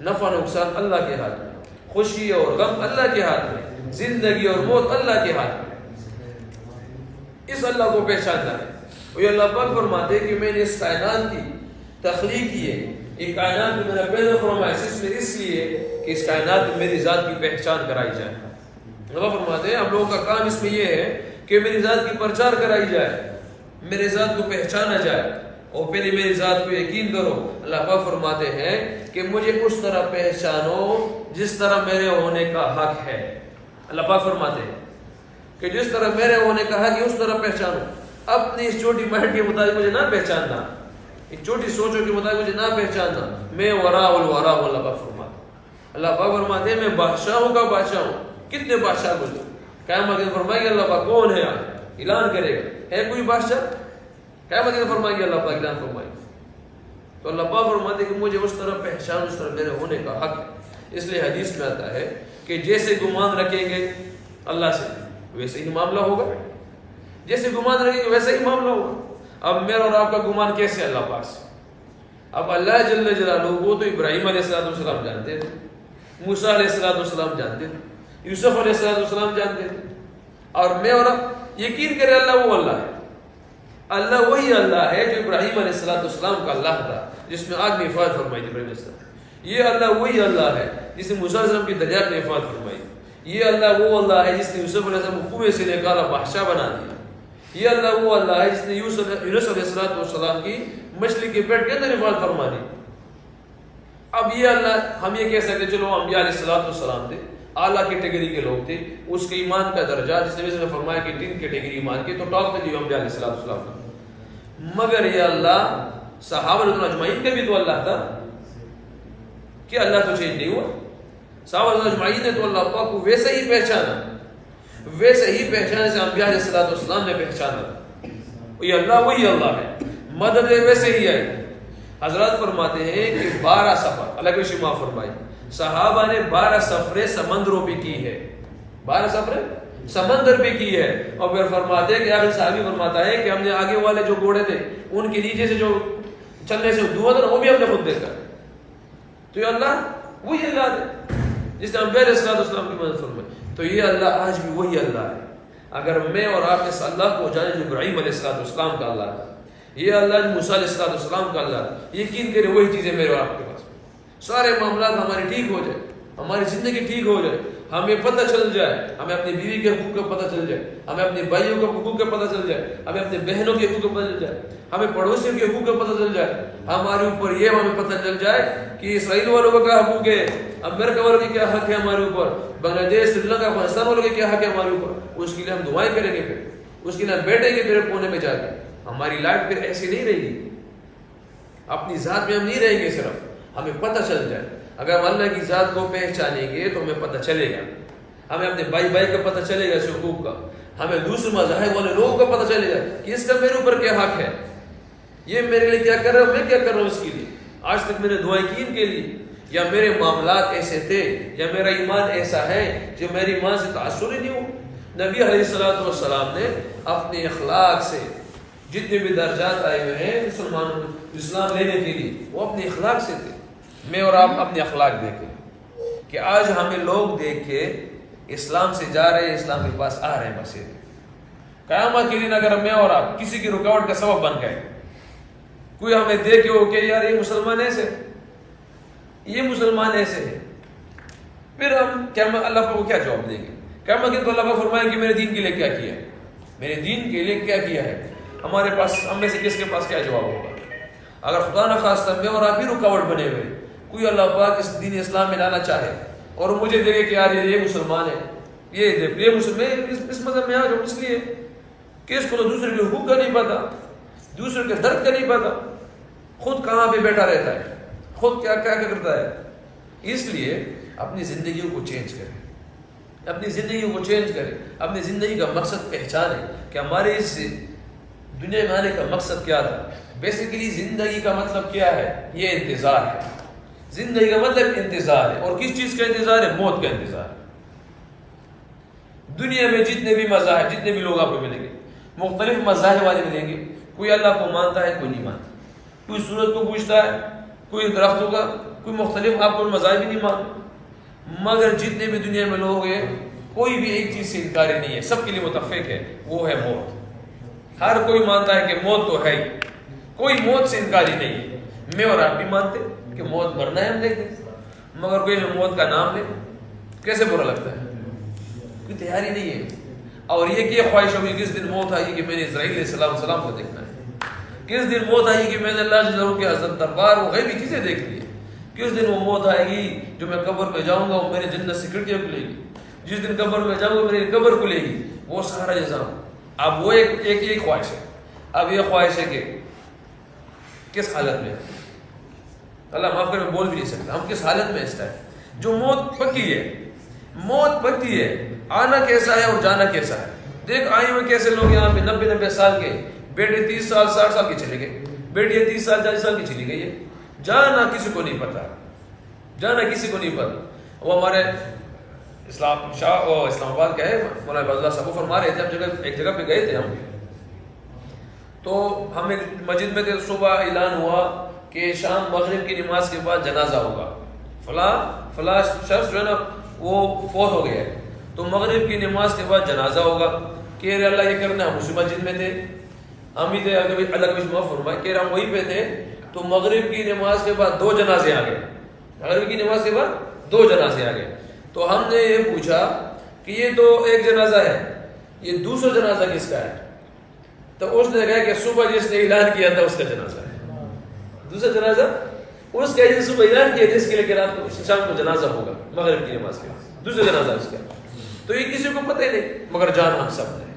نفع نقصان اللہ کے ہاتھ میں، خوشی اور غم اللہ کے ہاتھ میں، زندگی اور موت اللہ کے ہاتھ میں۔ اس اللہ کو پہچاننا ہے۔ اور یہ اللہ پاک فرماتے ہیں کہ میں نے اس کائنات کی تخلیق کی ہے، یہ کائنات میں میرا پیدا فرمایا اس لیے کہ اس کائنات میں میری ذات کی پہچان کرائی جائے۔ اللہ فرماتے ہیں ہم لوگوں کا کام اس میں یہ ہے کہ میری ذات کی پرچار کرائی جائے، میرے ذات کو پہچانا جائے، اور پہلے میری ذات کو یقین کرو۔ اللہ پاک فرماتے ہیں کہ مجھے اس طرح پہچانو جس طرح میرے ہونے کا حق ہے۔ اللہ پاک فرماتے ہیں کہ جس طرح میرے ہونے کا حق ہے اس طرح پہچانو۔ اپنی اس چھوٹی مائنڈ کے مطابق مجھے نہ پہچاننا، ایک چھوٹی سوچوں کے مطابق مجھے نہ پہچاننا۔ میں وراء الورا ہوں، اللہ پاک فرماتے ہیں۔ اللہ پاک فرماتے ہیں میں بادشاہوں کا بادشاہ ہوں۔ کتنے بادشاہ گزرے، قیامت کے دن فرمائے گا اللہ پاک کون ہے، اعلان کرے گا ہے کوئی بادشاہ، قیامت کے دن فرمائے گا اللہ پاک اعلان فرمائے گا۔ تو اللہ پاک فرماتے ہیں کہ مجھے اس طرح پہچان اس طرح میرے ہونے کا حق ہے۔ اس لیے حدیث میں آتا ہے کہ جیسے گمان رکھیں گے اللہ سے ویسے ہی معاملہ ہوگا، جیسے گمان رکھیں گے ویسے ہی معاملہ ہوگا۔ اب میرا اور آپ کا گمان کیسے اللہ پاک سے؟ اب اللہ جل جلالہ وہ تو ابراہیم علیہ السلام جانتے تھے، موسیٰ علیہ السلام جانتے تھے، یوسف علیہ السلام جانتے تھے، اور میں اور آپ یقین کرے اللہ وہ اللہ ہے۔ اللہ وہی اللہ ہے جو ابراہیم علیہ السلام کا اللہ تھا، جس میں آگ نے حفاظت فرمائی تھی ابراہیم علیہ السلام۔ یہ اللہ وہی اللہ ہے جس نے موسیٰ علیہ السلام کی دریافت میں حفاظت فرمائی۔ یہ اللہ وہ اللہ ہے جس نے یوسف علیہ السلام کو کنویں سے نکالا بادشاہ بنا دیا۔ یہ اللہ وہ اللہ ہے جس نے یونس علیہ السلام کی مچھلی کے پیٹ کے اندر حفاظت فرما دی۔ اب یہ اللہ ہم یہ کہہ سکتے چلو انبیاء علیہ السلام تھے، اعلیٰ کیٹیگری کے لوگ تھے، اس کے ایمان کا درجہ جس نے فرمایا کہ 3 کیٹیگری ایمان کے تو ٹاپ پہ انبیاء علیہ السلام کا۔ مگر یہ اللہ صحابہ رضوان اجمعین کا بھی تو اللہ تھا، کہ اللہ تو چینج نہیں ہوا۔ صحابہ رضوان اجمعین نے تو اللہ پاک کو ویسے ہی پہچانا، ویسے ہی پہچانے سے انبیاء علیہ السلام نے پہچانا۔ یہ اللہ وہی اللہ ہے، مدد ویسے ہی آئی۔ حضرات فرماتے ہیں کہ 12 سفر اللہ کے شما فرمائی، صحابہ نے 12 سفریں سمندروں پہ کی ہے، 12 سفریں سمندر پہ کی ہے۔ اور پھر فرماتے ہیں کہ آخر صحابی فرماتا ہے کہ ہم نے آگے والے جو گھوڑے تھے ان کے نیچے سے جو چلنے سے دھواں تھا وہ بھی ہم نے خود دیکھا۔ تو یہ اللہ وہی اللہ ہے جس نے انبیاء علیہ السلام کی مدد فرمائی۔ تو یہ اللہ آج بھی وہی اللہ ہے۔ اگر میں اور آپ اس اللہ کو جانے جو ابراہیم علیہ السلام کا اللہ ہے، یہ اللہ جو موسیٰ علیہ السلام کا اللہ ہے، یقین کرے وہی چیزیں میرے اور آپ کے پاس، سارے معاملات ہمارے ٹھیک ہو جائے، ہماری زندگی ٹھیک ہو جائے، ہمیں پتہ چل جائے، ہمیں اپنی بیوی کے حقوق کا پتہ چل جائے، ہمیں اپنے بھائیوں کے حقوق کا پتہ چل جائے، ہمیں اپنے بہنوں کے حقوق کا پتہ چل جائے، ہمیں پڑوسیوں کے حقوق کا پتہ چل جائے، ہمارے اوپر یہ ہمیں پتہ چل جائے کہ اسرائیل والوں کا کیا حقوق ہے، امریکہ والوں کے کیا حق ہے ہمارے اوپر، بنگلہ دیش، سری لنکا، افغانستان والوں کے کیا حق ہے ہمارے اوپر، اس کے لیے ہم دعائیں کریں گے، پھر اس کے لیے ہم بیٹھیں گے پھر کونے میں جا کے۔ ہماری لائف پھر ایسی نہیں رہے گی، اپنی ذات میں ہم نہیں رہیں گے، صرف ہمیں پتہ چل جائے۔ اگر ہم اللہ کی ذات کو پہچانیں گے تو ہمیں پتہ چلے گا، ہمیں اپنے بھائی کا پتہ چلے گا، اس حقوق کا، ہمیں دوسرے مذاہب والے لوگوں کا پتہ چلے گا کہ اس کا میرے اوپر کیا حق ہے، یہ میرے لیے کیا کر رہا ہے، میں کیا کر رہا ہوں اس کے لیے، آج تک میں نے دعائیں کی ان کے لیے، یا میرے معاملات ایسے تھے، یا میرا ایمان ایسا ہے جو میری ایمان سے تاثر ہی نہیں ہو۔ نبی علیہ السلام نے اپنے اخلاق سے جتنے بھی درجات آئے ہوئے ہیں مسلمانوں کو اسلام لینے کے لیے، وہ اپنے اخلاق سے تھے۔ میں اور آپ اپنے اخلاق دیکھیں کہ آج ہمیں لوگ دیکھ کے اسلام سے جا رہے ہیں، اسلام کے پاس آ رہے ہیں، بس قیامت کے دن اگر میں اور آپ کسی کی رکاوٹ کا سبب بن گئے، کوئی ہمیں دیکھے ہو کہ یار یہ مسلمان ایسے، یہ مسلمان ایسے ہے، پھر ہم اللہ کو کیا جواب دیں گے؟ قیامت کے دن اللہ کو فرمائیں کہ میرے دین کے لیے کیا کیا ہے، میرے دین کے لیے کیا کیا ہے؟ ہمارے پاس، ہم میں سے کس کے پاس کیا جواب ہوگا؟ اگر خدا نخواستہ میں اور آپ بھی رکاوٹ بنے ہوئے، کوئی اللہ پاک اس دین اسلام میں لانا چاہے اور مجھے دیکھے کہ یار یہ مسلمان ہے، یہ مسلمان اس مذہب میں آ جاؤ، اس لیے کہ اس کو تو دوسرے کے حقوق کا نہیں پتا، دوسرے کے درد کا نہیں پتا، خود کہاں پہ بیٹھا رہتا ہے، خود کیا کیا کرتا ہے۔ اس لیے اپنی زندگیوں کو چینج کریں، اپنی زندگیوں کو چینج کریں، اپنی زندگی کا مقصد پہچانیں کہ ہمارے اس دنیا میں آنے کا مقصد کیا تھا۔ بیسیکلی زندگی کا مطلب کیا ہے؟ یہ انتظار ہے، زندگی کا مطلب انتظار ہے، اور کس چیز کا انتظار ہے؟ موت کا انتظار ہے۔ دنیا میں جتنے بھی مذاہب، جتنے بھی لوگ آپ کو ملیں گے، مختلف مذاہب والے ملیں گے، کوئی اللہ کو مانتا ہے، کوئی نہیں مانتا، کوئی سورج کو پوجتا ہے، کوئی درختوں کا کوئی مختلف آپ کو مذاہب ہی نہیں مانتے، مگر جتنے بھی دنیا میں لوگ ہیں کوئی بھی ایک چیز سے انکاری نہیں ہے، سب کے لیے متفق ہے، وہ ہے موت۔ ہر کوئی مانتا ہے کہ موت تو ہے ہی، کوئی موت سے انکاری نہیں ہے۔ میں اور آپ بھی مانتے کہ موت مرنا ہے، ہم دیکھتے ہیں، مگر کوئی موت کا نام لے کیسے برا لگتا ہے، کوئی تیاری نہیں ہے۔ اور یہ کہ خواہش ہوگی کس دن موت آئی کہ میں نے اسرائیل علیہ السلام کو دیکھنا ہے، کس دن موت آئی کہ میں نے اللہ جل وعلا کے حضرت دربار وہ غیبی چیزیں دیکھنی ہے، کس دن وہ موت آئے گی جو میں قبر میں جاؤں گا، وہ میرے جنت سے کھڑکیاں کھلے گی، جس دن قبر میں جاؤں گا میری قبر کھلے گی، وہ سارا نظام۔ اب وہ ایک خواہش ہے۔ اب یہ خواہش ہے کہ کس حالت میں، اللہ معاف کرے میں بول بھی نہیں سکتا، ہم کس حالت میں اس ٹائم، جو موت پکی ہے، موت پکی ہے، آنا کیسا ہے اور جانا کیسا ہے۔ دیکھ آئے ہوئے کیسے لوگ یہاں پہ 90 سال کے، بیٹے 30 سال 60 سال کے چلے گئے، بیٹیاں 30 سال 40 سال کی چلی گئی ہے، جانا کسی کو نہیں پتا، جانا کسی کو نہیں پتا۔ وہ ہمارے اسلام آباد کا ہے مولانا عبد اللہ صاحب فرما رہے تھے، ہم ایک جگہ پہ گئے تھے ہم، تو ہم ایک مسجد میں تھے، صبح اعلان ہوا کہ شام مغرب کی نماز کے بعد جنازہ ہوگا، فلاں شخص جو ہے نا وہ فوت ہو گیا ہے، تو مغرب کی نماز کے بعد جنازہ ہوگا۔ کہ اللہ یہ کرنا، ہم اسی مسجد میں تھے، ہم ہی تھے، اللہ کا معاف فرمائے، کہ ہم وہیں پہ تھے، تو مغرب کی نماز کے بعد 2 جنازے آ گئے، مغرب کی نماز کے بعد 2 جنازے آ گئے۔ تو ہم نے یہ پوچھا کہ یہ تو ایک جنازہ ہے، یہ دوسرا جنازہ کس کا ہے؟ تو اس نے کہا کہ صبح جس نے اعلان کیا تھا اس کا جنازہ ہے، دوسرا جنازہ اس کا جس صبح اعلان کیا تھا اس کے لیے کہ رات کو شام کو جنازہ ہوگا مغرب کی نماز کے بعد، دوسرا جنازہ اس کا۔ تو یہ کسی کو پتہ ہی نہیں، مگر جان ہم سب نے،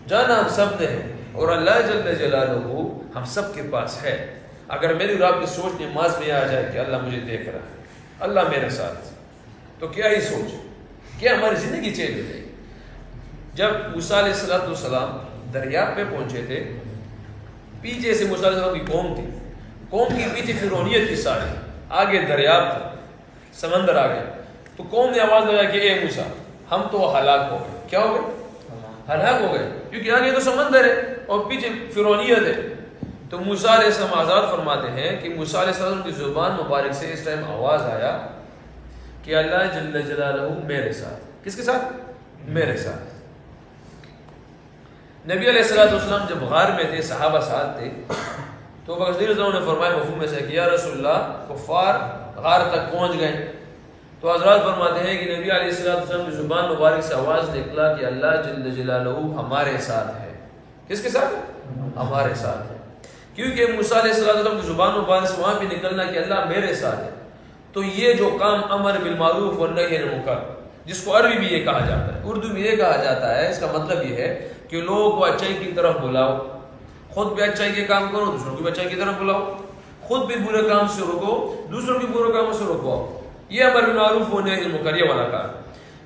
جانا ہم سب نے ہے، اور اللہ جل جلالہ ہم سب کے پاس ہے۔ اگر میری اور آپ کی سوچ نماز میں آ جائے کہ اللہ مجھے دیکھ رہا ہے، اللہ میرے ساتھ، تو کیا ہی سوچ، کیا ہماری زندگی چینج ہو جائے گی۔ جب موسیٰ علیہ السلام دریا پہ پہنچے تھے، پیچھے سے موسیٰ علیہ السلام کی قوم تھی، قوم کی پیچھے فرعونیت کی ساری، آگے دریاب تھا، سمندر آ گیا، تو قوم نے آواز لگائی کہ اے موسیٰ ہم تو ہلاک ہو گئے۔ کیا ہو گئے؟ ہلاک ہو گئے، کیونکہ آگے تو سمندر ہے اور پیچھے فرعونیت ہے۔ تو موسیٰ علیہ السلام آزاد فرماتے ہیں کہ موسیٰ علیہ السلام کی زبان مبارک سے اس ٹائم آواز آیا کہ اللہ جل جلالہ میرے ساتھ۔ کس کے ساتھ؟ میرے ساتھ۔ نبی علیہ السلام جب غار میں تھے، صحابہ ساتھ تھے، تو بغیر نے فرمایا مفہوم میں سے کہ یا رسول اللہ کفار غار تک پہنچ گئے۔ تو حضرات فرماتے ہیں کہ نبی علیہ السلام کی زبان مبارک سے آواز نکلا کہ اللہ جل جلالہ ہمارے ساتھ ہے۔ کس کے ساتھ؟ ہمارے ساتھ ہے، کیونکہ موسیٰ علیہ السلام کی زبان مبارک سے وہاں بھی نکلنا کہ اللہ میرے ساتھ ہے۔ تو یہ جو کام امر بالمعروف والنہی عن المنکر، جس کو عربی میں یہ کہا جاتا ہے، اردو میں یہ کہا جاتا ہے، اس کا مطلب یہ ہے کہ لوگوں کو اچائی کی طرف بلاؤ، خود بھی اچائی کے کام کرو، دوسروں کو بھی اچائی کی طرف بلاؤ، خود بھی برے کام سے رکو، دوسروں کے برے کاموں سے رکواؤ، یہ امر بالمعروف والنہی عن المنکر یہ والا کام۔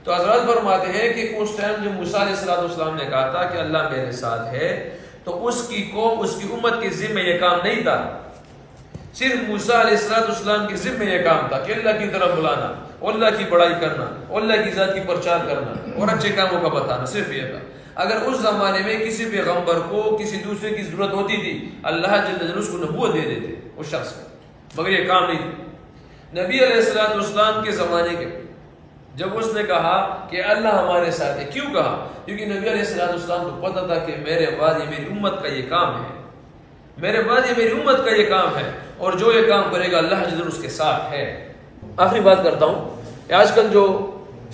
تو حضرات فرماتے ہیں کہ اس ٹائم جب موسیٰ علیہ السلام نے کہا تھا کہ اللہ میرے ساتھ ہے، تو اس کی قوم، اس کی امت کے ذمہ یہ کام نہیں تھا، صرف موسیٰ علیہ السلام کے ذمہ یہ کام تھا کہ اللہ کی طرف بلانا، اللہ کی بڑائی کرنا، اللہ کی ذات کی پرچار کرنا اور اچھے کاموں کا بتانا، صرف یہ تھا۔ اگر اس زمانے میں کسی پیغمبر کو کسی دوسرے کی ضرورت ہوتی تھی، اللہ جل جلالہ اس کو نبوت دے دیتے اس شخص کو، مگر یہ کام نہیں تھا۔ نبی علیہ السلام کے زمانے کے جب اس نے کہا کہ اللہ ہمارے ساتھ ہے، کیوں کہا؟ کیونکہ نبی علیہ السلام کو پتہ تھا کہ میرے بعد یہ میری امت کا یہ کام ہے، میرے بعد یہ میری امت کا یہ کام ہے، اور جو یہ کام کرے گا اللہ جل اس کے ساتھ ہے۔ آخری بات کرتا ہوں کہ آج کل جو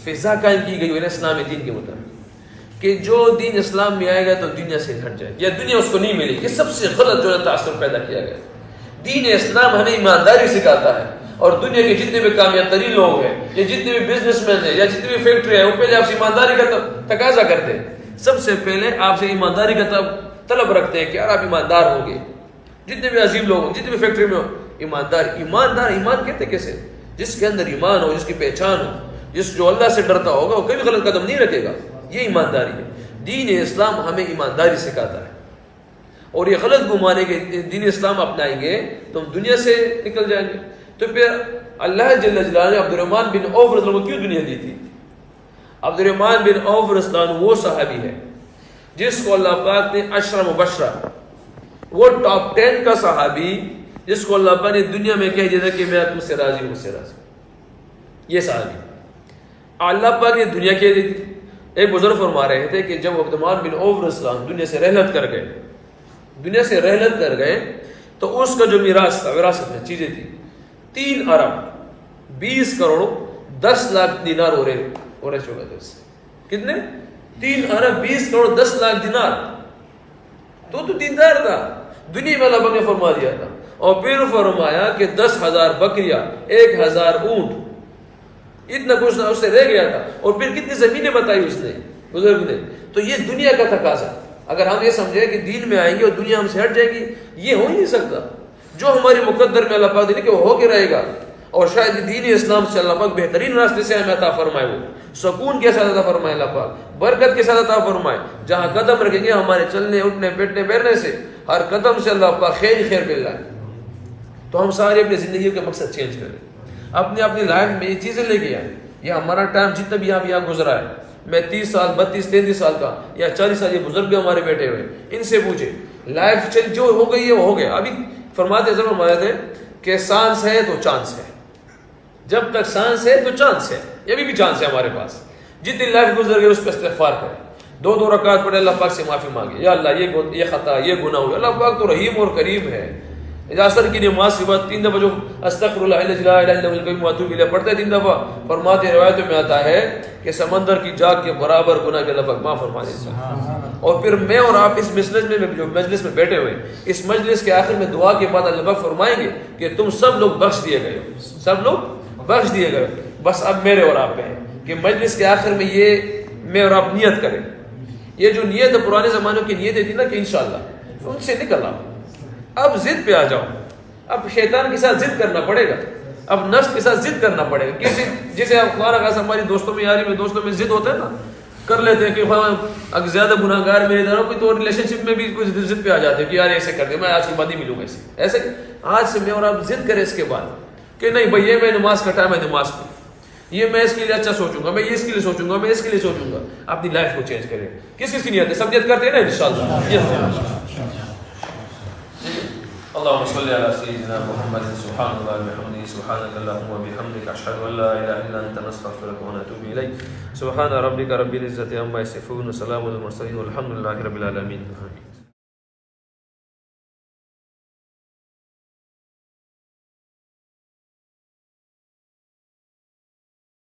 فضا قائم کی گئی ہے اسلام دین کے مطابق کہ جو دین اسلام میں آئے گا تو دنیا سے ہٹ جائے یا دنیا اس کو نہیں ملے، یہ سب سے غلط جو ہے تاثر پیدا کیا گیا۔ دین اسلام ہمیں ایمانداری سکھاتا ہے، اور دنیا کے جتنے بھی کامیاب ترین لوگ ہیں یا جتنے بھی بزنس مین ہیں یا جتنی بھی فیکٹری ہیں، وہ پہلے آپ سے ایمانداری کا تقاضا کرتے ہیں، سب سے پہلے آپ سے ایمانداری کا طلب رکھتے ہیں کہ یار آپ ایماندار ہوں گے۔ جتنے بھی عظیم لوگ ہوں، جتنے بھی فیکٹری میں ہو، ایمان کہتے کیسے؟ جس کے اندر ایمان ہو، جس کی پہچان ہو، جس جو اللہ سے ڈرتا ہوگا وہ کبھی غلط قدم نہیں رکھے گا، یہ ایمانداری ہے۔ دین اسلام ہمیں ایمانداری سکھاتا ہے، اور یہ غلط گمانے کے دین اسلام اپنائیں گے تو ہم دنیا سے نکل جائیں گے۔ تو پھر اللہ جل جلالہ نے عبد الرحمن بن عوف رضی اللہ عنہ کو کیوں دنیا دی تھی؟ عبد الرحمن بن عوف رضی اللہ عنہ وہ صحابی ہے جس کو اللہ پاک نے عشرہ مبشرہ، وہ ٹاپ 10 کا صحابی جس کو اللہ پاک نے دنیا میں کہہ دیا کہ میں تم سے راضی ہوں، مجھ سے راضی ہوں، یہ صحابی اللہ پاک نے دنیا کہہ دی تھی۔ ایک بزرگ فرما رہے تھے کہ جب عبد الرحمن بن عوف اسلام دنیا سے رحلت کر گئے تو اس کا جو میراث تھا، وراثت میں چیزیں تھی، 3 ارب 20 کروڑ 10 لاکھ دینار ہو رہے چکے تھے اس سے۔ کتنے؟ 3 ارب 20 کروڑ 10 لاکھ دینار۔ تو دیندار تھا، دنیا میں اللہ پاک نے فرما دیا تھا۔ اور پھر فرمایا کہ 10,000 بکریاں، 1,000 اونٹ، اتنا کچھ اس سے رہ گیا تھا۔ اور پھر کتنی زمینیں بتائی اس نے، بزرگ نے۔ تو یہ دنیا کا تقاضا، اگر ہم یہ سمجھیں کہ دین میں آئیں گے اور دنیا ہم سے ہٹ جائے گی، یہ ہو ہی نہیں سکتا۔ جو ہماری مقدر میں اللہ پاک نے کہ وہ ہو کے رہے گا، اور شاید دین اسلام سے اللہ پاک بہترین راستے سے ہمیں عطا فرمائے، وہ سکون کے ساتھ عطا فرمائے اللہ پاک، برکت کے ساتھ عطا فرمائے۔ جہاں قدم رکھیں گے ہمارے چلنے اٹھنے بیٹھنے بیٹھنے سے ہر قدم سے اللہ پاک خیر ہی خیر مل رہا ہے۔ تو ہم سارے اپنی زندگی کا مقصد چینج کریں، اپنی لائف میں یہ چیزیں لے کے آئیں۔ یہ ہمارا ٹائم جتنا بھی یہاں گزرا ہے، میں 30 سال 32 33 سال کا یا 40 سال، یہ بزرگ بھی ہمارے بیٹھے ہوئے، ان سے پوچھے لائف چل جو ہو گئی ہے وہ ہو گیا۔ ابھی فرماتے تھے کہ سانس ہے تو چانس ہے، جب تک سانس ہے تو چانس ہے، یہ بھی چانس ہے ہمارے پاس۔ جتنی لائف گزر گئی اس پہ استغفار کریں، 2 رکعت پڑھے، اللہ پاک سے معافی مانگے، یا اللہ یہ خطا یہ گناہ ہوا۔ اللہ پاک تو رحیم اور کریم ہے۔ عصر کی نماز کے بعد 3 دفعہ جو استغفر اللہ لا الہ الا اللہ واتوب الیہ پڑھتے ہیں 3 دفعہ، فرماتے ہیں روایتوں میں آتا ہے کہ سمندر کی جاگ کے برابر گناہ کے اللہ پاک معاف فرما دیتا ہے۔ اور پھر میں اور آپ اس مجلس میں بیٹھے ہوئے، اس مجلس کے آخر میں دعا کے بعد اللہ پاک فرمائیں گے کہ تم سب لوگ بخش دیے گئے ہو، سب لوگ بخش دیے گئے۔ بس اب میرے اور آپ پہ ہے کہ مجلس کے آخر میں یہ میں اور آپ نیت کریں۔ یہ جو نیت پرانے زمانوں کی نیتیں تھی نا کہ انشاءاللہ، ان سے نکل آؤ، اب ضد پہ آ جاؤ۔ اب شیطان کے ساتھ ضد کرنا پڑے گا، اب نفس کے ساتھ ضد کرنا پڑے گا۔ کسی جیسے آپ خواہ خاص ہماری دوستوں میں یاری میں دوستوں میں ضد ہوتا ہے نا، کر لیتے ہیں کہ اگر زیادہ گناہ گار میرے ادھر کوئی تو ریلیشن شپ میں بھی کوئی ضد پہ آ جاتے ہیں کہ یار ایسے کر دے، میں آج کے بعد ہی ملوں گا ایسے آج سے میں اور آپ ضد کریں اس کے بعد کہ نہیں بھائی یہ میں نماز کا ٹائم ہے، نماز پڑھ، یہ میں اس کے لیے اچھا سوچوں گا، میں یہ اس کے لیے سوچوں گا، میں اس کے لیے سوچوں گا۔ اپنی لائف کو چینج کریں۔ کس کی نیت ہے؟ سب نیت کرتے ہیں نا انشاءاللہ۔ اللهم صل على سيدنا محمد سبحان الله وبحمده سبحانك اللهم وبحمدك اشهد ان لا اله الا انت نستغفرك ونتوب اليك سبحان ربك رب العزه عما يصفون وسلام على المرسلين والحمد لله رب العالمين.